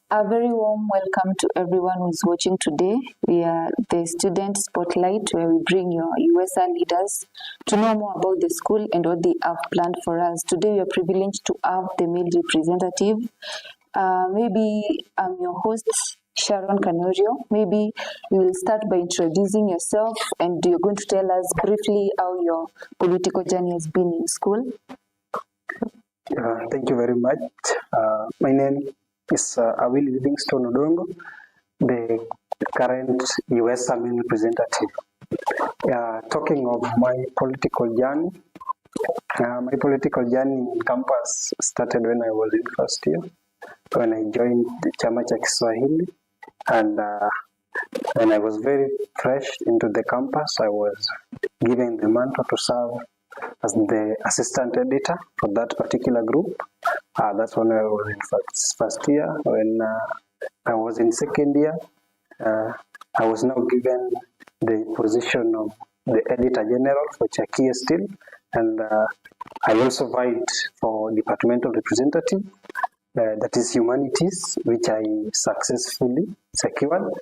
A very warm welcome to everyone who's watching today. We are the Student Spotlight, where we bring your USR leaders to know more about the school and what they have planned for us. Today we are privileged to have the male representative. Maybe I'm your host, Sharon Kanorio. Maybe you will start by introducing yourself and you're going to tell us briefly how your political journey has been in school. Thank you very much. My name is Awili Livingstone, the current US Army representative. Talking of my political journey in campus started when I was in first year, when I joined the Chama cha Kiswahili, and when I was very fresh into the campus, I was given the mantle to serve as the assistant editor for that particular group. That's when I was in first year. When I was in second year, I was now given the position of the editor general for Chakia still, and I also vied for departmental representative, that is humanities, which I successfully secured,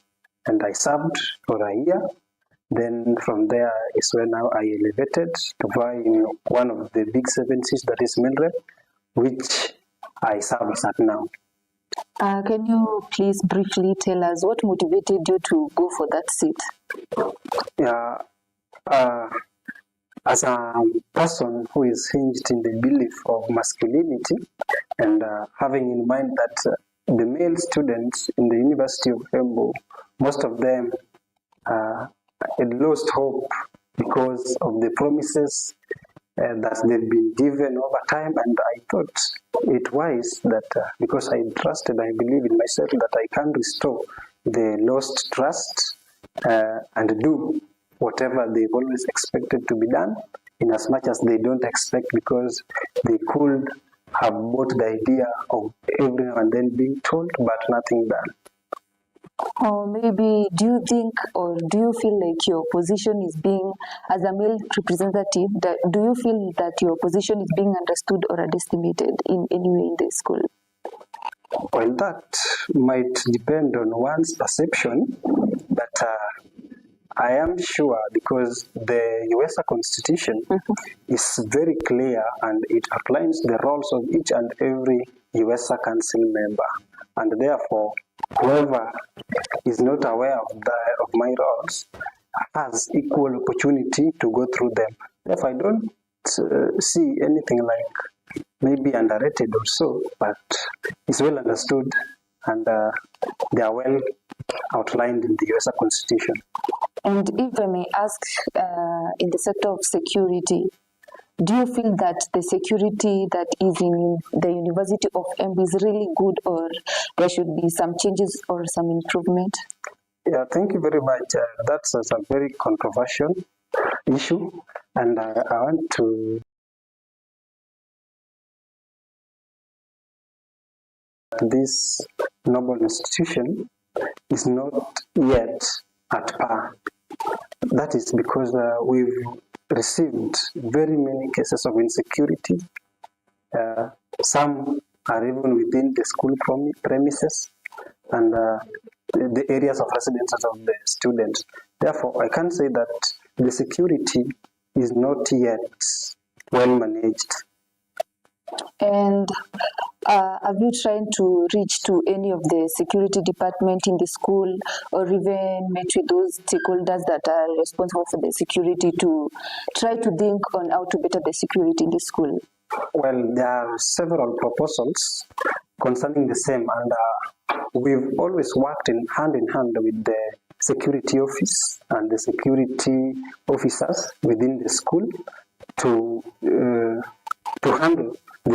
and I served for a year. Then from there is when now I elevated to vie in one of the big 7 seats, that is Milrep, which I serve as at now. Can you please briefly tell us what motivated you to go for that seat? As a person who is hinged in the belief of masculinity, and having in mind that the male students in the University of Embu, most of them had lost hope because of the promises that they've been given over time, and I thought it wise that because I trusted, I believe in myself that I can restore the lost trust and do whatever they've always expected to be done, in as much as they don't expect, because they could have bought the idea of every now and then being told, but nothing done. Or maybe do you think, or do you feel like your position is being, as a male representative, do you feel that your position is being understood or underestimated in any way in the school? Well, that might depend on one's perception, but I am sure, because the USA Constitution is very clear and it outlines the roles of each and every USA Council member, and therefore whoever is not aware of my roles has equal opportunity to go through them. If I don't see anything like maybe underrated or so, but it's well understood, and they are well outlined in the USA Constitution. And if I may ask, in the sector of security, do you feel that the security that is in the University of Embu is really good, or there should be some changes or some improvement? Yeah, thank you very much. That's a very controversial issue, and I want to this noble institution is not yet at par. That is because we've received very many cases of insecurity. Some are even within the school premises and the areas of residences of the students. Therefore, I can say that the security is not yet well managed. And have you tried to reach to any of the security department in the school, or even met with those stakeholders that are responsible for the security to try to think on how to better the security in the school? Well, there are several proposals concerning the same, and we've always worked hand in hand with the security office and the security officers within the school to handle the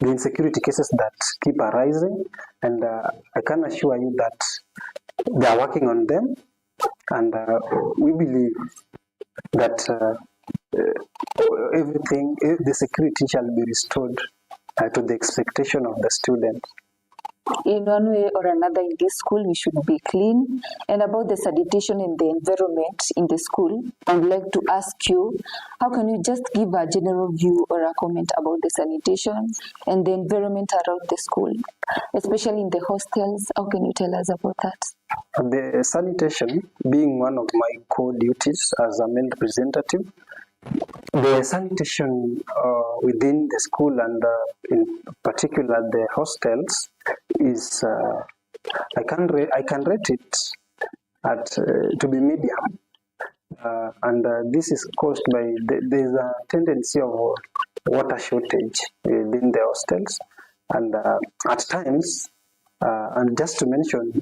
insecurity cases that keep arising, and I can assure you that they are working on them, and we believe that the security shall be restored to the expectation of the student. in one way or another in this school we should be clean. And about the sanitation and the environment in the school, I would like to ask you, how can you just give a general view or a comment about the sanitation and the environment around the school, especially in the hostels? How can you tell us about that? The sanitation being one of my core duties as a male representative, the sanitation within the school and in particular the hostels is I can rate it at to be medium, and this is caused by there's a tendency of water shortage within the hostels, and at times, and just to mention,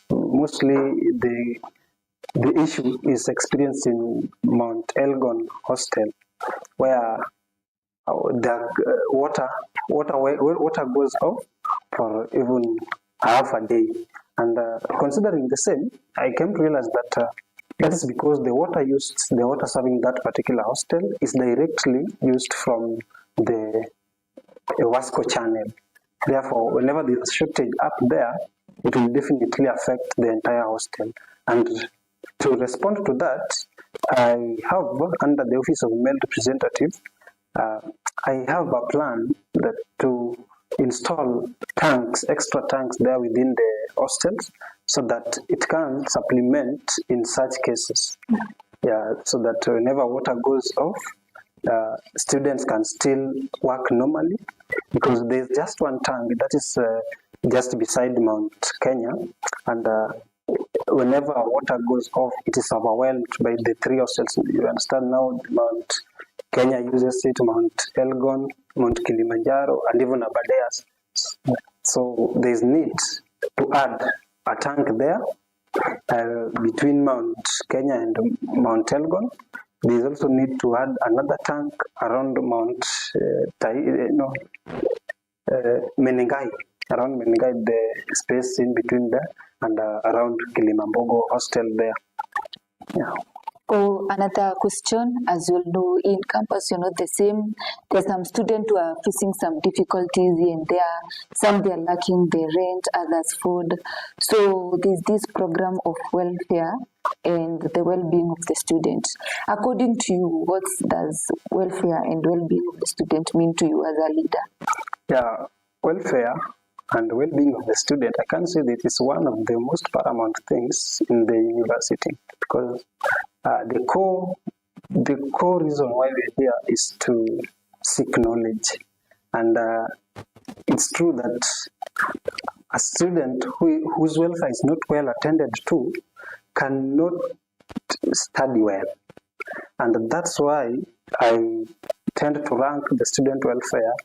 mostly the issue is experienced in Mount Elgon Hostel, where the water goes off for even half a day. And considering the same, I came to realize that that is because the water serving that particular hostel is directly used from the Wasco channel. Therefore, whenever there is a shortage up there, it will definitely affect the entire hostel. And to respond to that, I have, under the Office of Male Representative, I have a plan that to install tanks, extra tanks there within the hostels, so that it can supplement in such cases. Yeah, so that whenever water goes off, students can still work normally, because there's just one tank that is just beside Mount Kenya, and whenever water goes off, it is overwhelmed by the three hostels. You understand now, Mount Kenya uses it, Mount Elgon, Mount Kilimanjaro, and even Aberdares. So there's need to add a tank there between Mount Kenya and Mount Elgon. There's also need to add another tank around Mount Menengai, around Menengai, the space in between there, and around Kilimambogo hostel there. Yeah. Oh, another question, as you all know, in campus you're not the same. There's some students who are facing some difficulties here and there. Some they are lacking the rent, others food. So there's this program of welfare and the well-being of the student. According to you, what does welfare and well-being of the student mean to you as a leader? Yeah, welfare and well-being of the student, I can say that it's one of the most paramount things in the university, because the core reason why we're here is to seek knowledge. And it's true that a student whose welfare is not well attended to cannot study well. And that's why I tend to rank the student welfare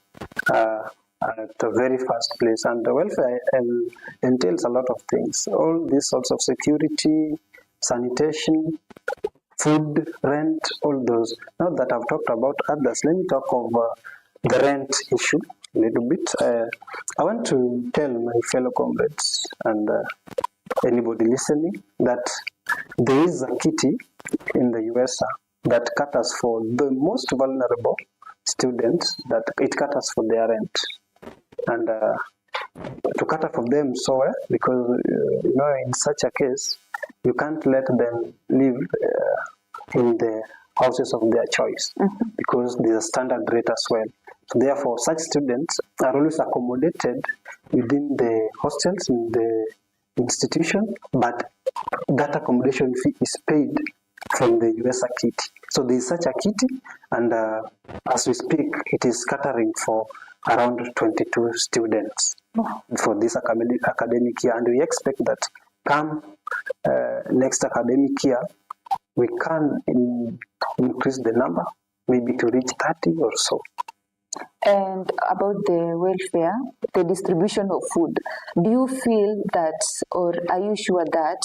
at the very first place. And the welfare entails a lot of things. All these sorts of security, sanitation, food, rent, all those. Now that I've talked about others, let me talk of the rent issue a little bit. I want to tell my fellow comrades and anybody listening that there is a kitty in the USA that caters for the most vulnerable students, that it caters for their rent. And to cater for them so well, because in such a case, you can't let them live in the houses of their choice, because there's a standard rate as well. So therefore, such students are always accommodated within the hostels in the institution, but that accommodation fee is paid from the USA kitty. So there is such a kitty, and as we speak, it is catering for around 22 students for this academic year, and we expect that come next academic year, we can increase the number, maybe to reach 30 or so. And about the welfare, the distribution of food, do you feel that, or are you sure that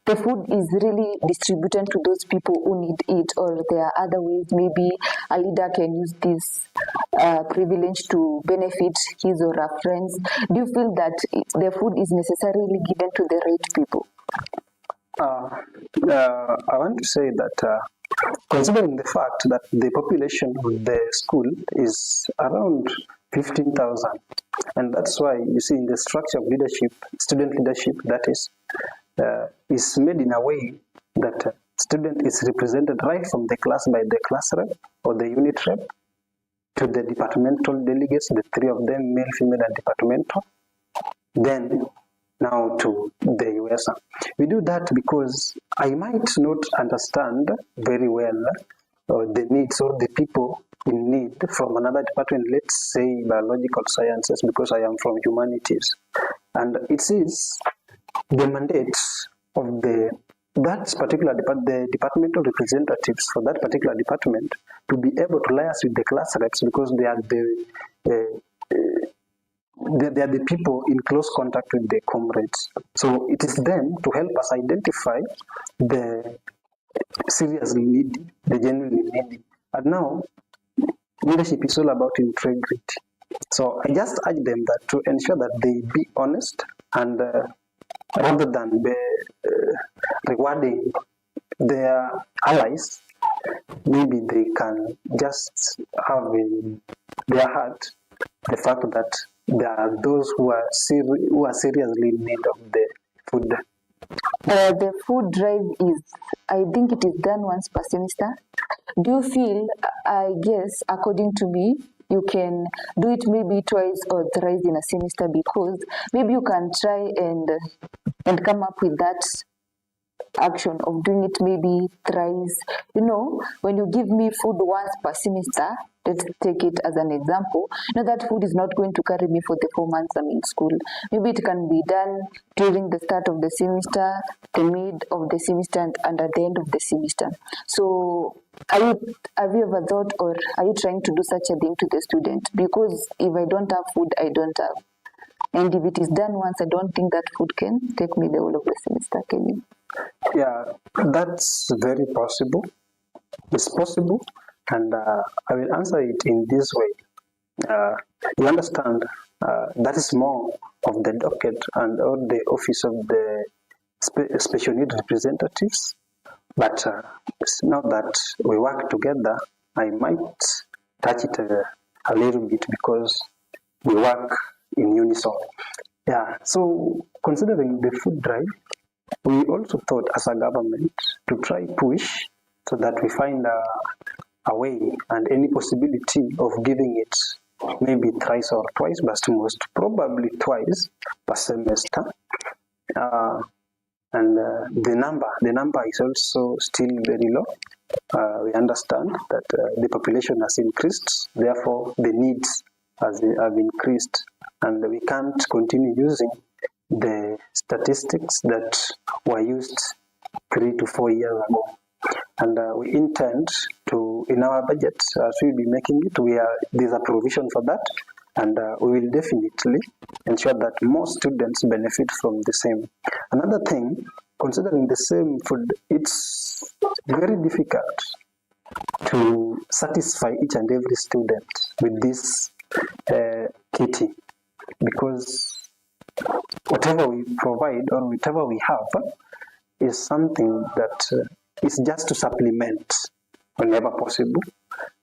the food is really distributed to those people who need it, or there are other ways maybe a leader can use this privilege to benefit his or her friends? Do you feel that the food is necessarily given to the right people? I want to say that considering the fact that the population of the school is around 15,000, And that's why you see in the structure of leadership, student leadership, that is made in a way that student is represented right from the class by the class rep or the unit rep to the departmental delegates, the three of them, male, female, and departmental, then now to the USA. We do that because I might not understand very well the needs or the people in need from another department, let's say biological sciences, because I am from humanities. And it is the mandate of that particular the departmental representatives for that particular department to be able to liaise with the class reps, because they are they are the people in close contact with the comrades. So it is them to help us identify the seriously needy, the genuinely needy. And now, leadership is all about integrity. So I just urge them that to ensure that they be honest, and rather than be rewarding their allies, maybe they can just have in their heart the fact that there are those who are seriously in need of the food. The food drive is, I think it is done once per semester. Do you feel, I guess, according to me, you can do it maybe twice or thrice in a semester, because maybe you can try and come up with that action of doing it maybe thrice. You know, when you give me food once per semester, let's take it as an example. Now that food is not going to carry me for the 4 months I'm in school. Maybe it can be done during the start of the semester, the mid of the semester, and at the end of the semester. So have you ever thought, or are you trying to do such a thing to the student? Because if I don't have food, I don't have. And if it is done once, I don't think that food can take me the whole of the semester, can you? Yeah, that's very possible. It's possible, and I will answer it in this way. You understand, that is more of the docket and or the office of the special need representatives. But now that we work together, I might touch it a little bit because we work in unison. Yeah, so considering the food drive, we also thought as a government to try push so that we find a way and any possibility of giving it maybe thrice or twice, but most probably twice per semester. And the number is also still very low. We understand that the population has increased, therefore the needs have increased, and we can't continue using the statistics that were used 3 to 4 years ago. And we intend to, in our budget, as we'll be making it, there's a provision for that, and we will definitely ensure that more students benefit from the same. Another thing, considering the same food, it's very difficult to satisfy each and every student with this kitty, because whatever we provide or whatever we have is something that is just to supplement whenever possible,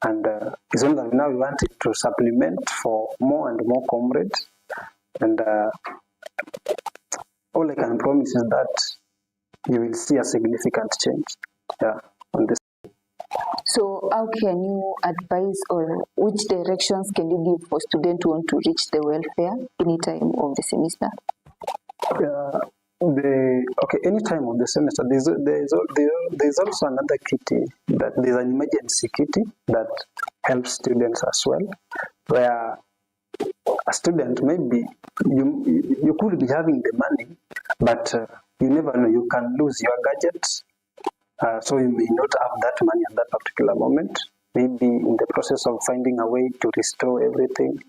and it's only that now we want it to supplement for more and more comrades, and all I can promise is that you will see a significant change on this. So how can you advise, or which directions can you give for students who want to reach the welfare any time of the semester? Any time of the semester, there's also another kitty, that there's an emergency kitty that helps students as well, where a student, maybe you could be having the money, but you never know, you can lose your gadgets, so you may not have that money at that particular moment. Maybe in the process of finding a way to restore everything,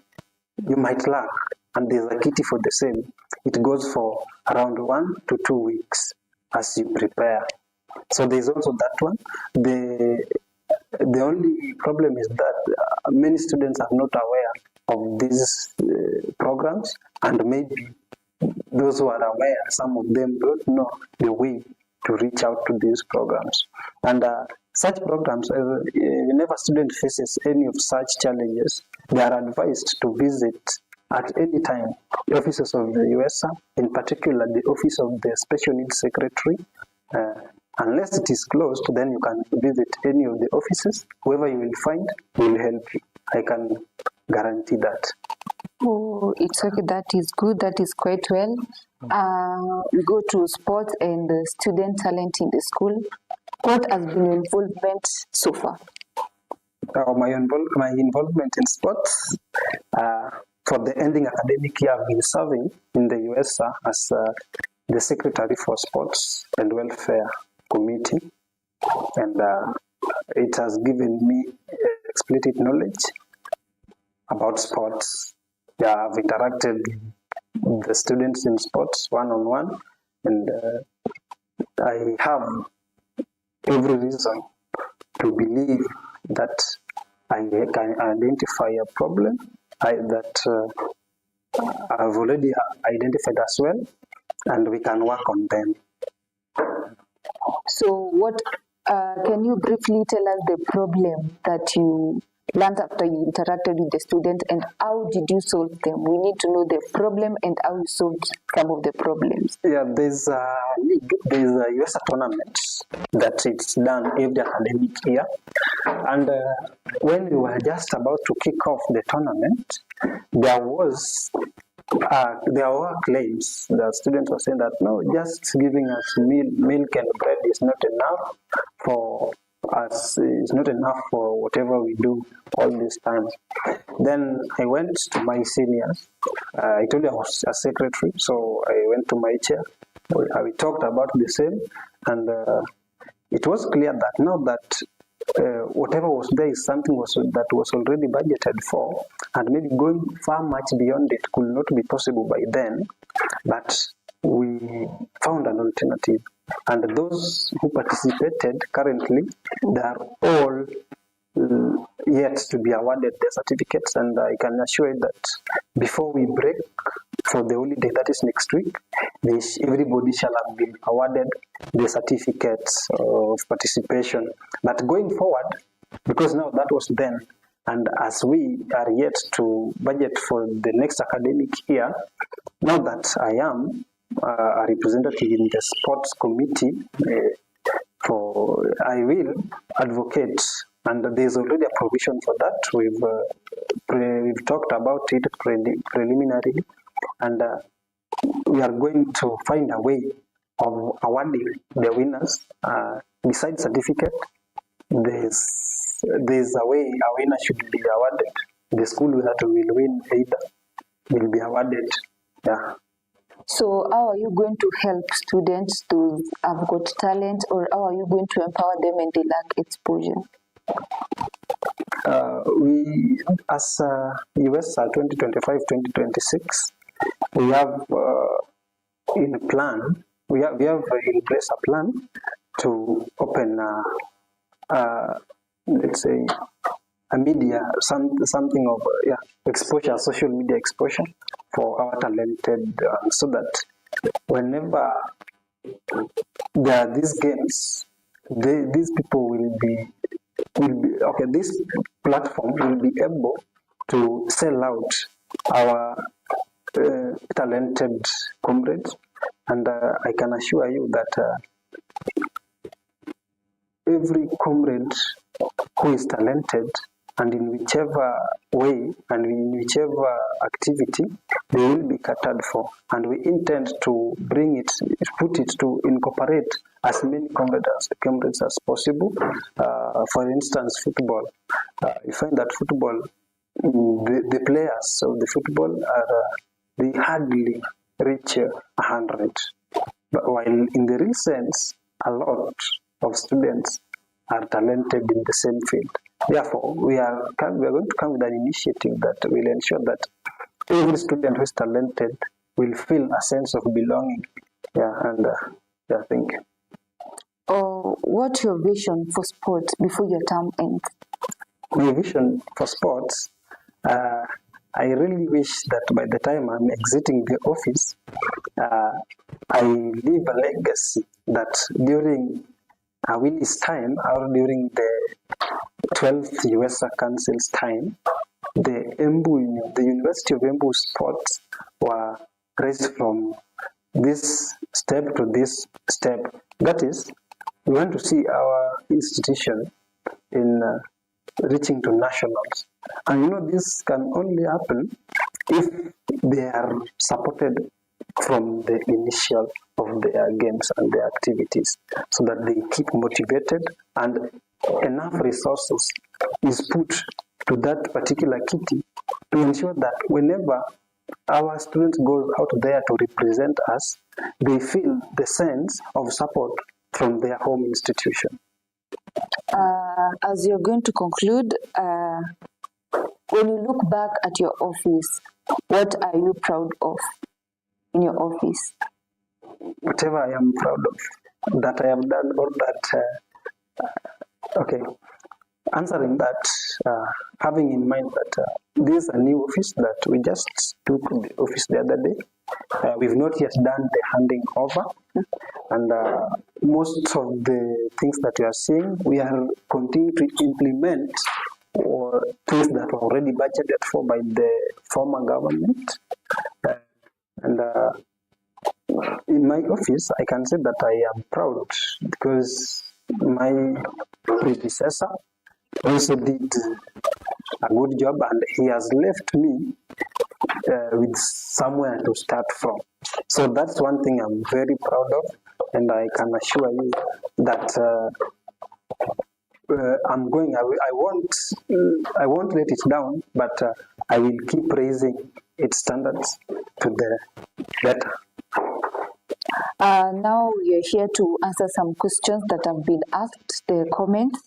you might lack, and there's a kitty for the same. It goes for around 1 to 2 weeks as you prepare. So there's also that one. The only problem is that many students are not aware of these programs, and maybe those who are aware, some of them don't know the way to reach out to these programs. And such programs, whenever a student faces any of such challenges, they are advised to visit at any time, the offices of the USR, in particular the office of the Special Needs Secretary, unless it is closed, then you can visit any of the offices. Whoever you will find will help you. I can guarantee that. Oh, it's okay. That is good. That is quite well. We go to sports and student talent in the school. What has been your involvement so far? My involvement in sports, for the ending academic year, I've been serving in the USR as the Secretary for Sports and Welfare Committee, and it has given me explicit knowledge about sports. Yeah, I've interacted with the students in sports one-on-one, and I have every reason to believe that I can identify a problem that I've already identified as well, and we can work on them. So, what can you briefly tell us the problem that you learned after you interacted with the student, and how did you solve them? We need to know the problem and how you solved some of the problems. Yeah, there's a US tournament that it's done every academic year, and when we were just about to kick off the tournament, there were claims. The students were saying that no, just giving us milk and bread is not enough for us. It's not enough for whatever we do all this time. Then I went to my seniors. I told you I was a secretary, so I went to my chair. We talked about the same, and it was clear that now that whatever was there is something that was already budgeted for, and maybe going far much beyond it could not be possible by then, but we found an alternative. And those who participated currently, they are all yet to be awarded their certificates, and I can assure you that before we break for the holiday that is next week, everybody shall have been awarded the certificates of participation. But going forward, because now that was then, and as we are yet to budget for the next academic year, now that I am a representative in the sports committee, I will advocate, and there's already a provision for that. We've talked about it preliminarily, and we are going to find a way of awarding the winners. Besides certificate, there's a way a winner should be awarded. The school that will win either will be awarded. Yeah. So how are you going to help students to have got talent, or how are you going to empower them when they lack exposure? We, as USR 2025-2026, we have in plan. We have in place a plan to open, let's say, a media, something of exposure, social media exposure for our talented, so that whenever there are these games, these people will be okay. This platform will be able to sell out our talented comrades, and I can assure you that every comrade who is talented, and in whichever way and in whichever activity, they will be catered for. And we intend to to incorporate as many comrades as possible. For instance, football. You find that football, the players of the football they hardly reach 100. But while in the real sense, a lot of students are talented in the same field. Therefore, we are going to come with an initiative that will ensure that every student who is talented will feel a sense of belonging. Thank you. What's your vision for sports before your term ends? My vision for sports, I really wish that by the time I'm exiting the office, I leave a legacy that during Awili's time, or during the 12th USR Council's time, the University of Embu sports were raised from this step to this step. That is, we want to see our institution in reaching to nationals. And this can only happen if they are supported from the initial of their games and their activities, so that they keep motivated and enough resources is put to that particular kitty to ensure that whenever our students go out there to represent us, they feel the sense of support from their home institution. As you're going to conclude, when you look back at your office, what are you proud of in your office? Whatever I am proud of that I have done, or that, okay, answering that, having in mind that this is a new office that we just took the office the other day. We've not yet done the handing over, and most of the things that you are seeing, we are continuing to implement or things that were already budgeted for by the former government. And in my office, I can say that I am proud because my predecessor also did a good job, and he has left me with somewhere to start from. So that's one thing I'm very proud of, and I can assure you that I'm going. I won't let it down, but I will keep raising its standards to the better. Now we are here to answer some questions that have been asked, the comments.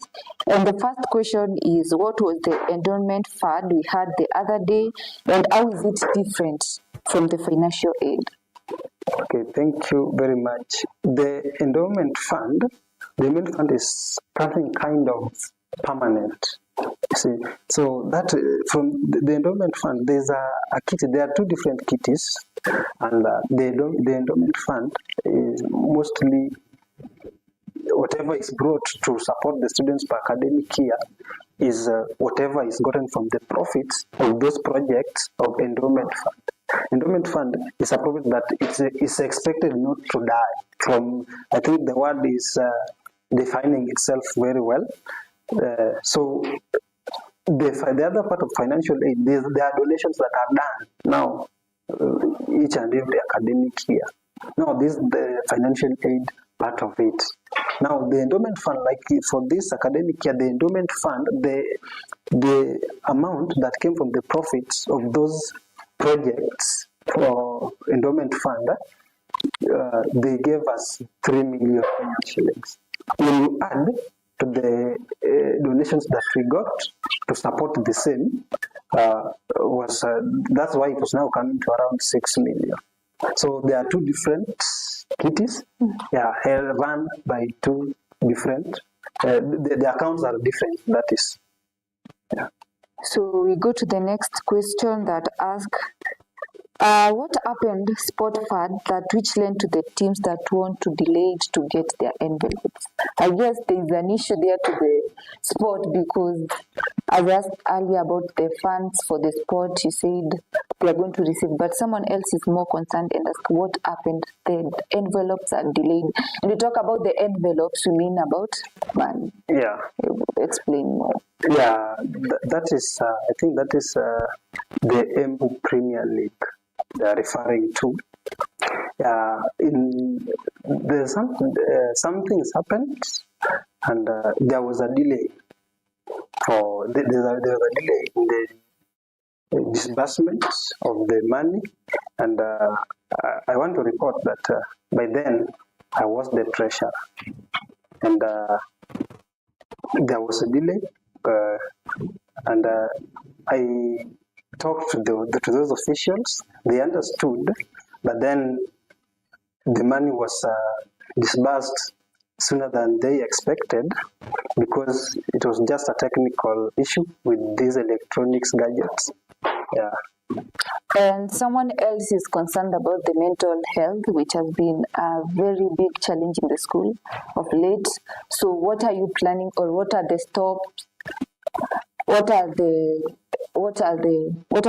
And the first question is, what was the endowment fund we had the other day, and how is it different from the financial aid? Okay, thank you very much. The endowment fund is something kind of permanent. See, so that from the endowment fund, there's a kitty. There are two different kitties, and the endowment fund is mostly whatever is brought to support the students per academic year is whatever is gotten from the profits of those projects of endowment fund. Endowment fund is a profit that is expected not to die. I think the word is defining itself very well. So the other part of financial aid, there are donations that are done now each and every academic year. Now this is the financial aid part of it. Now the endowment fund, like for this academic year, the endowment fund, the amount that came from the profits of those projects for endowment fund, they gave us 3 million shillings. When you add to the donations that we got to support the same, that's why it was now coming to around 6 million. So there are two different kitties, run by two different, the accounts are different, that is. Yeah. So we go to the next question that asks, what happened sport fund that which led to the teams that want to delay it to get their envelopes? I guess there is an issue there to the sport, because I asked earlier about the funds for the sport. You said they are going to receive, but someone else is more concerned and ask what happened. The envelopes are delayed. And you talk about the envelopes, you mean about money? Yeah. Explain more. Yeah, that is. I think that is the Embu Premier League they are referring to. There's some things happened, and there was a delay. There was a delay in the disbursement of the money, and I want to report that by then I was the treasurer, and there was a delay, and I talked to those officials. They understood, but then the money was disbursed sooner than they expected, because it was just a technical issue with these electronics gadgets. Yeah. And someone else is concerned about the mental health, which has been a very big challenge in the school of late. So what are you planning, or what are the steps what are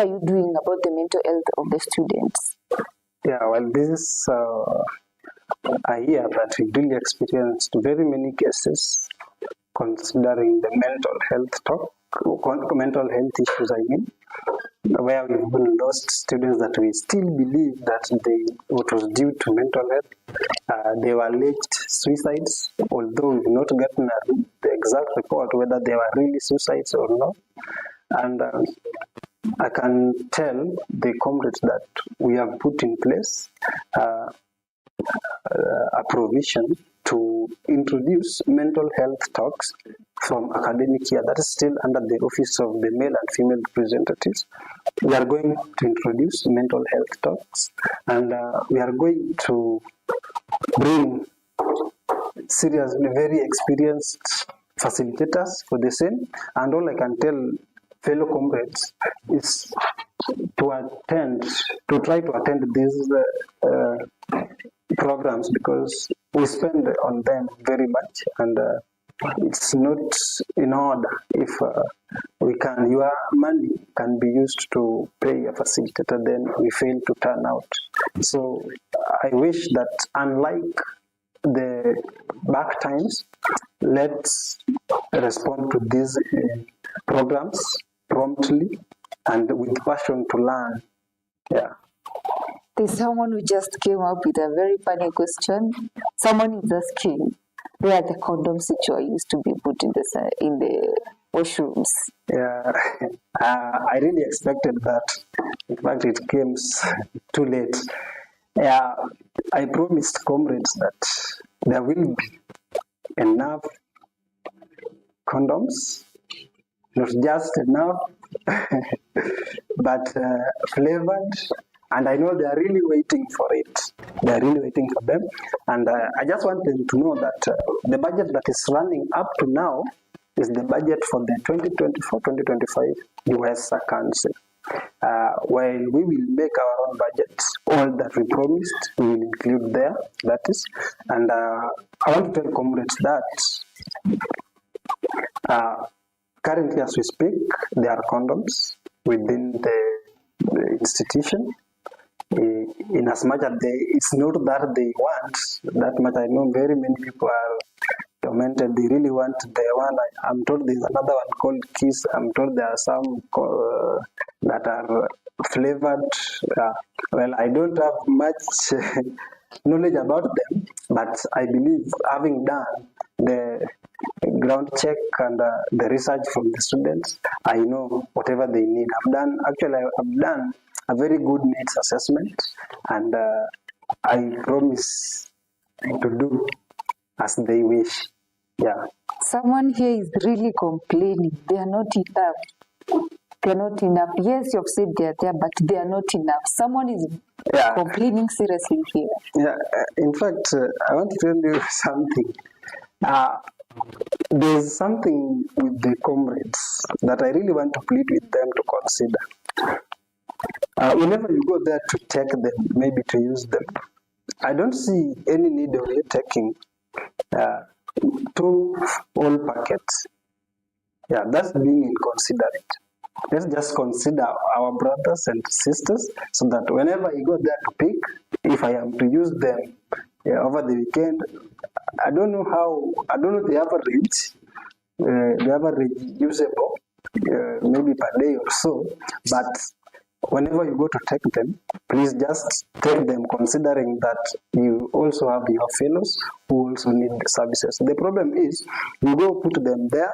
you doing about the mental health of the students? Yeah, well, this is a year that we really experienced very many cases considering the mental health issues, where we've even lost students that we still believe that what was due to mental health. They were alleged suicides, although we've not gotten the exact report whether they were really suicides or not. And I can tell the comrades that we have put in place a provision to introduce mental health talks from academic year. That is still under the office of the male and female representatives. We are going to introduce mental health talks, and we are going to bring seriously very experienced facilitators for the same. And all I can tell fellow comrades is to try to attend these programs, because we spend on them very much, and it's not in order. If your money can be used to pay a facilitator, then we fail to turn out. So I wish that, unlike the back times, let's respond to these programs promptly and with passion to learn. Yeah. There's someone who just came up with a very funny question. Someone is asking where the condoms which were used to be put in the washrooms. Yeah, I really expected that. In fact, it came too late. Yeah, I promised comrades that there will be enough condoms, not just enough, but flavored. And I know they are really waiting for it. They are really waiting for them. And I just want them to know that the budget that is running up to now is the budget for the 2024-2025 US Council. While we will make our own budgets, all that we promised, we will include there, that is. And I want to tell comrades that currently, as we speak, there are condoms within the institution. In as much as it's not that they want that much. I know very many people are tormented. They really want the one. I'm told there's another one called Kiss. I'm told there are some that are flavored. Well, I don't have much knowledge about them, but I believe, having done the ground check and the research from the students, I know whatever they need. I've done a very good needs assessment, and I promise to do as they wish. Yeah. Someone here is really complaining. They are not enough. They're not enough. Yes, you've said they're there, but they are not enough. Someone is complaining seriously here. Yeah. In fact, I want to tell you something. There's something with the comrades that I really want to plead with them to consider. Whenever you go there to take them, maybe to use them, I don't see any need of you taking 2 whole packets. Yeah, that's being inconsiderate. Let's just consider our brothers and sisters, so that whenever you go there to pick, if I am to use them over the weekend, I don't know the average usable, maybe per day or so, but whenever you go to take them, please just take them considering that you also have your fellows who also need the services. The problem is, you go put them there,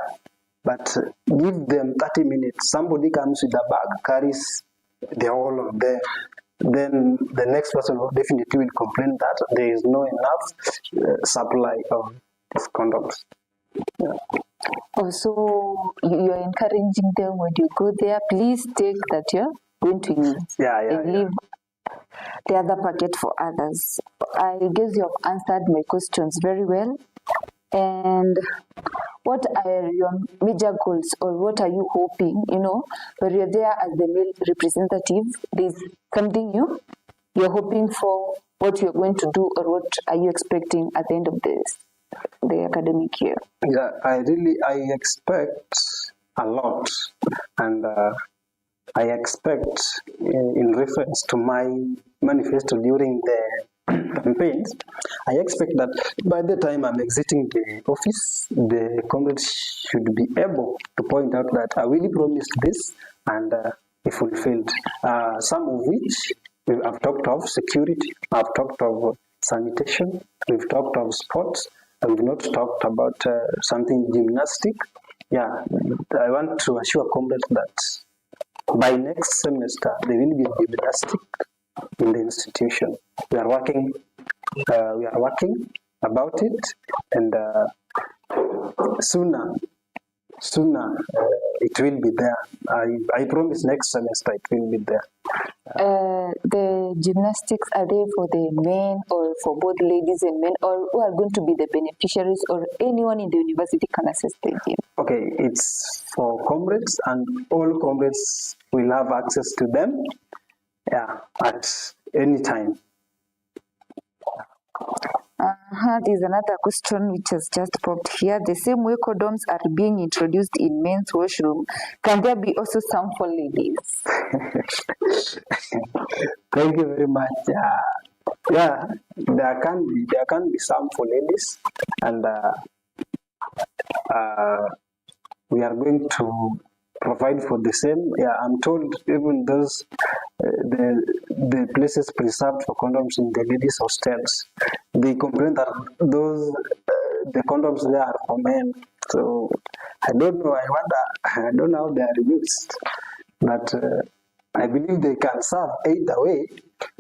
but give them 30 minutes. Somebody comes with a bag, carries the whole of them. Then the next person definitely will complain that there is no enough supply of condoms. Yeah. Also, you are encouraging them when you go there, please take that you're going to use and leave the other packet for others. I guess you have answered my questions very well. And what are your major goals, or what are you hoping, when you're there as the male representative? There's something you're hoping for, what you're going to do, or what are you expecting at the end of the academic year? Yeah, I expect a lot, and I expect, in reference to my manifesto during the campaigns, I expect that by the time I'm exiting the office, the comrades should be able to point out that I really promised this and he fulfilled. Some of which I've talked of security, I've talked of sanitation, we've talked of sports, and we've not talked about something gymnastic. Yeah, I want to assure comrades that by next semester, there will be gymnastic in the institution. We are working about it, and sooner it will be there. I promise next semester it will be there. The gymnastics, are they for the men or for both ladies and men, or who are going to be the beneficiaries, or anyone in the university can access the gym? Okay, it's for comrades, and all comrades will have access to them, at any time. There's another question which has just popped here. The same way condoms are being introduced in men's washroom, can there be also some for ladies? Thank you very much. Yeah, there can be some for ladies, and we are going to provide for the same. Yeah, I'm told even those the places preserved for condoms in the ladies' hostels, they complain that those the condoms there are for men. So I don't know. I don't know how they are used, but I believe they can serve either way.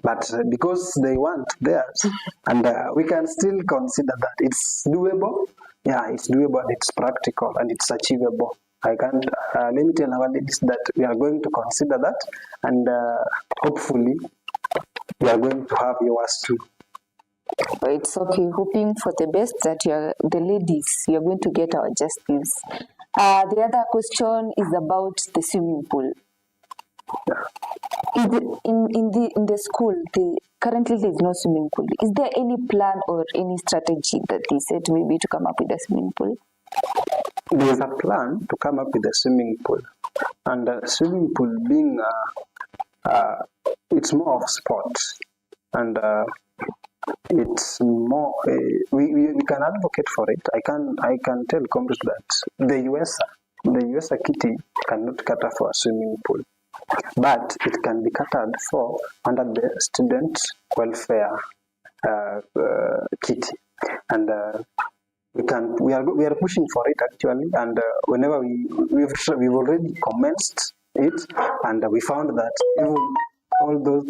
But because they want theirs, and we can still consider that it's doable. Yeah, it's doable. It's practical and it's achievable. I can't. Let me tell our ladies that we are going to consider that, and hopefully we are going to have yours too. It's okay. Hoping for the best that the ladies, you're going to get our justice. The other question is about the swimming pool. In the school, currently there is no swimming pool. Is there any plan or any strategy that they said maybe to come up with a swimming pool? There is a plan to come up with a swimming pool, and the swimming pool being it's more of sports, and it's more we can advocate for it. I can tell comrades that the US kitty cannot cater for a swimming pool, but it can be catered for under the student welfare kitty, and we are pushing for it actually, and whenever we've already commenced it, and we found that even all those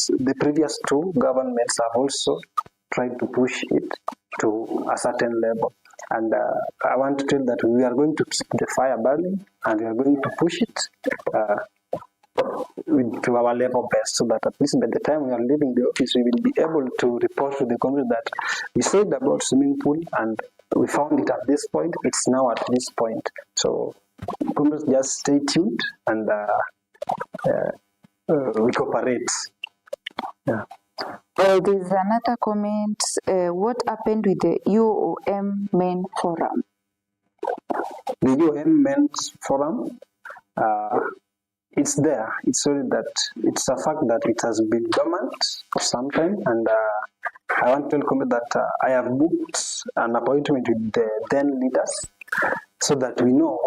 the previous two governments have also tried to push it to a certain level, and I want to tell that we are going to keep the fire burning, and we are going to push it to our level best, so that at least by the time we are leaving the office, we will be able to report to the community that we said about swimming pool and we found it at this point, it's now at this point. So communities, just stay tuned and we cooperate. Yeah. There's another comment. What happened with the UOM Men Forum? The UOM Men's Forum, it's there. It's only that it's a fact that it has been dormant for some time, and I want to tell you that I have booked an appointment with the then leaders so that we know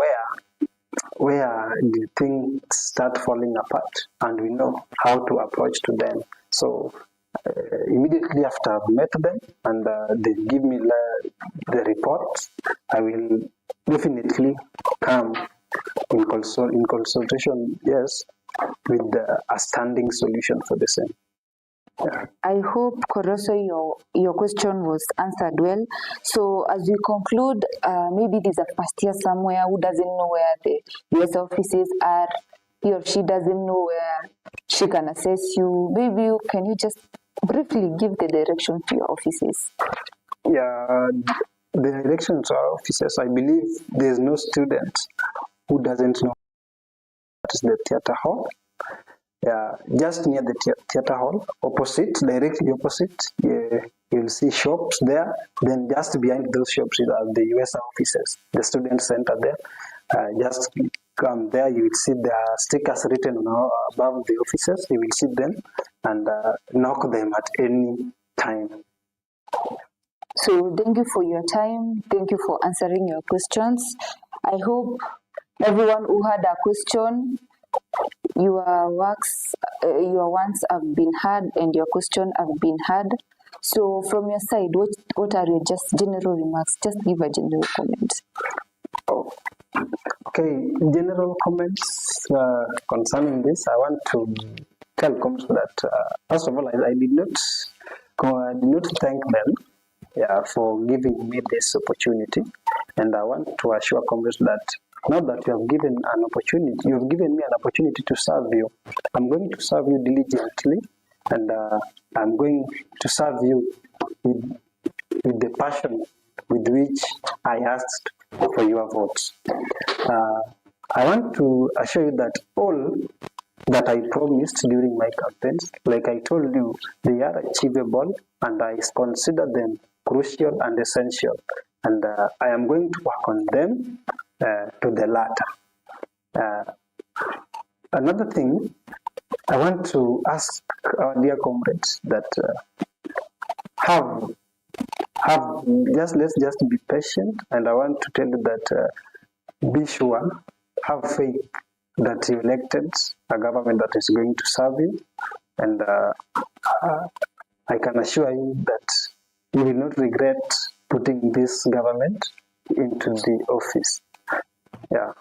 where the things start falling apart, and we know how to approach to them. So immediately after I've met them and they give me the report, I will definitely come in consultation, yes, with a standing solution for the same. Yeah. I hope, Kanorio, your question was answered well. So as we conclude, maybe there's a first year somewhere who doesn't know where the US offices are, he or she doesn't know where she can access you. Maybe can you just briefly give the direction to your offices? Yeah, the direction to our offices, I believe there's no student who doesn't know what is the theater hall. Yeah, just near the theater hall, directly opposite, you'll see shops there. Then just behind those shops are the US offices, the student center there. Just come there, you will see the stickers written above the offices. You will see them and knock them at any time. So thank you for your time. Thank you for answering your questions. I hope everyone who had a question, your wants have been heard and your question have been heard. So from your side, what are your just general remarks? Just give a general comment. Oh, okay, general comments concerning this. I want to tell comrades that first of all, I did not thank them for giving me this opportunity, and I want to assure comrades that now that you have given me an opportunity to serve you, I'm going to serve you diligently, and I'm going to serve you with the passion with which I asked for your votes. I want to assure you that all that I promised during my campaigns, like I told you, they are achievable, and I consider them crucial and essential, and I am going to work on them to the latter. Another thing, I want to ask our dear comrades that let's just be patient, and I want to tell you that be sure, have faith that you elected a government that is going to serve you, and I can assure you that you will not regret putting this government into the office. Yeah.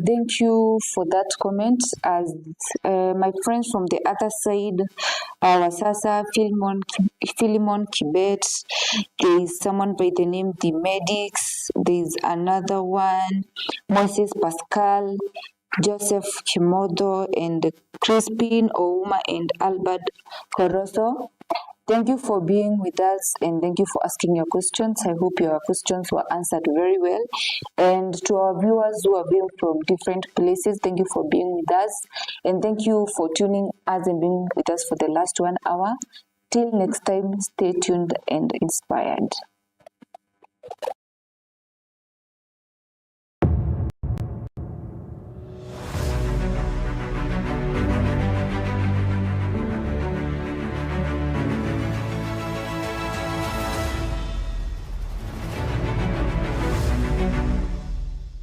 Thank you for that comment. As my friends from the other side, Wasasa, Philemon Kibet, there is someone by the name The Medics, there is another one, Moses Pascal, Joseph Kimodo, and Crispin Ouma and Albert Coroso. Thank you for being with us, and thank you for asking your questions. I hope your questions were answered very well. And to our viewers who have been from different places, thank you for being with us. And thank you for tuning us and being with us for the last 1 hour. Till next time, stay tuned and inspired.